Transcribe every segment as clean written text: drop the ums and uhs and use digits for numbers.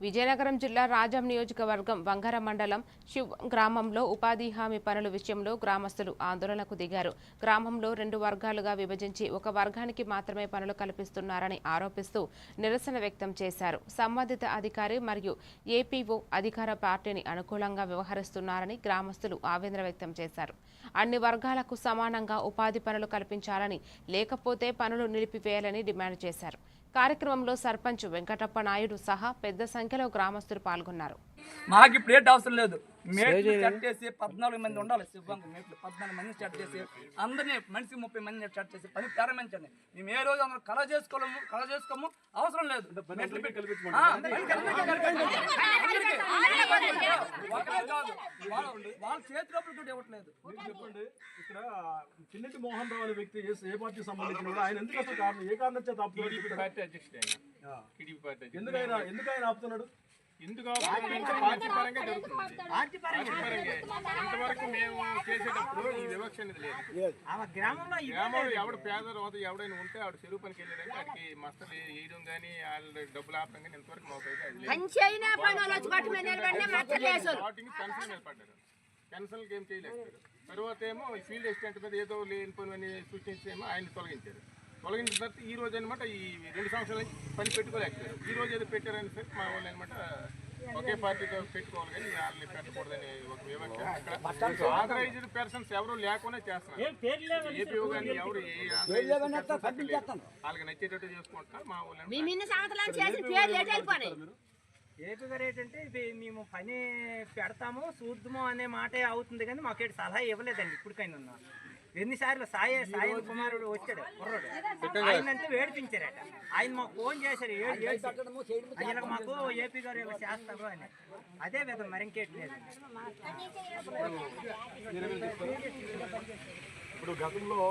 విజయనగరం జిల్లా రాజం నియోజకవర్గం వంగర మండలం శివ్ గ్రామంలో ఉపాధి హామీ పనుల విషయంలో గ్రామస్తులు ఆందోళనకు దిగారు. గ్రామంలో 2 వర్గాలుగా విభజించి ఒక వర్గానికి మాత్రమే పనులు కల్పిస్తున్నారని ఆరోపిస్తూ నిరసన వ్యక్తం చేశారు. సంబంధిత అధికారి మరియు ఏపీఓ అధికార పార్టీని అనుకూలంగా వ్యవహరిస్తున్నారని గ్రామస్తులు ఆవేదన వ్యక్తం చేశారు. అన్ని వర్గాలకు సమానంగా ఉపాధి పనులు కల్పించాలని, లేకపోతే పనులు నిలిపివేయాలని డిమాండ్ చేశారు. కార్యక్రమంలో సర్పంచ్ వెంకటప్ప నాయుడు సహా పెద్ద సంఖ్యలో గ్రామస్తులు పాల్గొన్నారు. మాకు ప్లేట్ అవసరం లేదు, మేట్లు స్టార్ట్ చేసి 14 మంది ఉండాలి. శివంగా మేట్లు 14 మంది స్టార్ట్ చేసి అందరినీ మనిషికి 30 మంది స్టార్ట్ చేసి పని ప్రారంభించండి. మేము ఏ రోజు అందరూ కళ చేసుకోము అవసరం లేదు. వాళ్ళ చేతిలోపల కూడా ఇవ్వట్లేదు. చెప్పండి, ఇక్కడ చిన్నటి మోహన్ రావు అనే వ్యక్తి ఏ పార్టీకి సంబంధించిన ఆయన ఎందుకు అసలు కారణం ఏ కారణం చేత ఎందుకు ఆయన ఆపుతున్నాడు? ఎందుకు పార్టీ పరంగా జరుగుతుంది. ఇంతవరకు మేము చేసేటప్పుడు ఈ వివక్ష అనేది లేదు. గ్రామంలో ఎవడు పేదవాడు ఎవడైనా ఉంటే ఆవిడ చెరువు పనికి వెళ్ళాడంటే వాడికి మస్తలు వేయడం కానీ వాళ్ళు డబ్బులు ఆపడం కానీ ఇంతవరకు పెన్షన్ మీద పడ్డారు. పెన్షన్కి ఏం చేయలేదు. తర్వాత ఏమో ఫీల్డ్ అసిస్టెంట్ మీద ఏదో లేని పని సృష్టించేమో ఆయన తొలగించారు. తొలగించిన తర్వాత ఈ రోజు అనమాట ఈ 2 సంవత్సరాల నుంచి పని పెట్టుకోలేకపోయారు. ఈ రోజు ఏదో పెట్టారని సరే మా వాళ్ళు అనమాట ఒకే పార్టీతో పెట్టుకోవాలి కానీ వాళ్ళని పెట్టకూడదని ఒక వివక్ష. ఆథరైజ్డ్ పర్సన్స్ ఎవరు లేకుండా చేస్తున్నారు. ఏపీఓ కానీ ఎవరు వాళ్ళకి నచ్చేటట్టు చేసుకుంటున్నారు. మా వాళ్ళు ఏపీ గారు ఏంటంటే మేము పని పెడతాము చూద్దాము అనే మాటే అవుతుంది కానీ మాకు సలహా ఇవ్వలేదండి ఇప్పటికైనా ఉన్నా. ఎన్నిసార్లు సాయం కుమారుడు వచ్చాడు కుర్రాడు, ఆయనంటే వేడిపించారట. ఆయన మాకు ఫోన్ చేశారు, ఆయన మాకు ఏపీ గారు ఇలా చేస్తారు అని. అదే విధంగా మరింకేట్లేదు. ఇప్పుడు గతంలో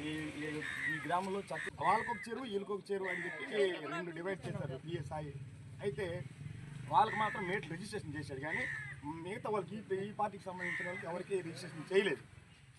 ఈ గ్రామంలో వాళ్ళకొక చెరువు వీళ్ళకొక చెరువు అని చెప్పి 2 డివైడ్ చేశారు పిఎస్ఐ. అయితే వాళ్ళకి మాత్రం మేట్లు రిజిస్ట్రేషన్ చేశారు కానీ మిగతా వాళ్ళకి ఈ పార్టీకి సంబంధించిన వాళ్ళకి ఎవరికి రిజిస్ట్రేషన్ చేయలేదు.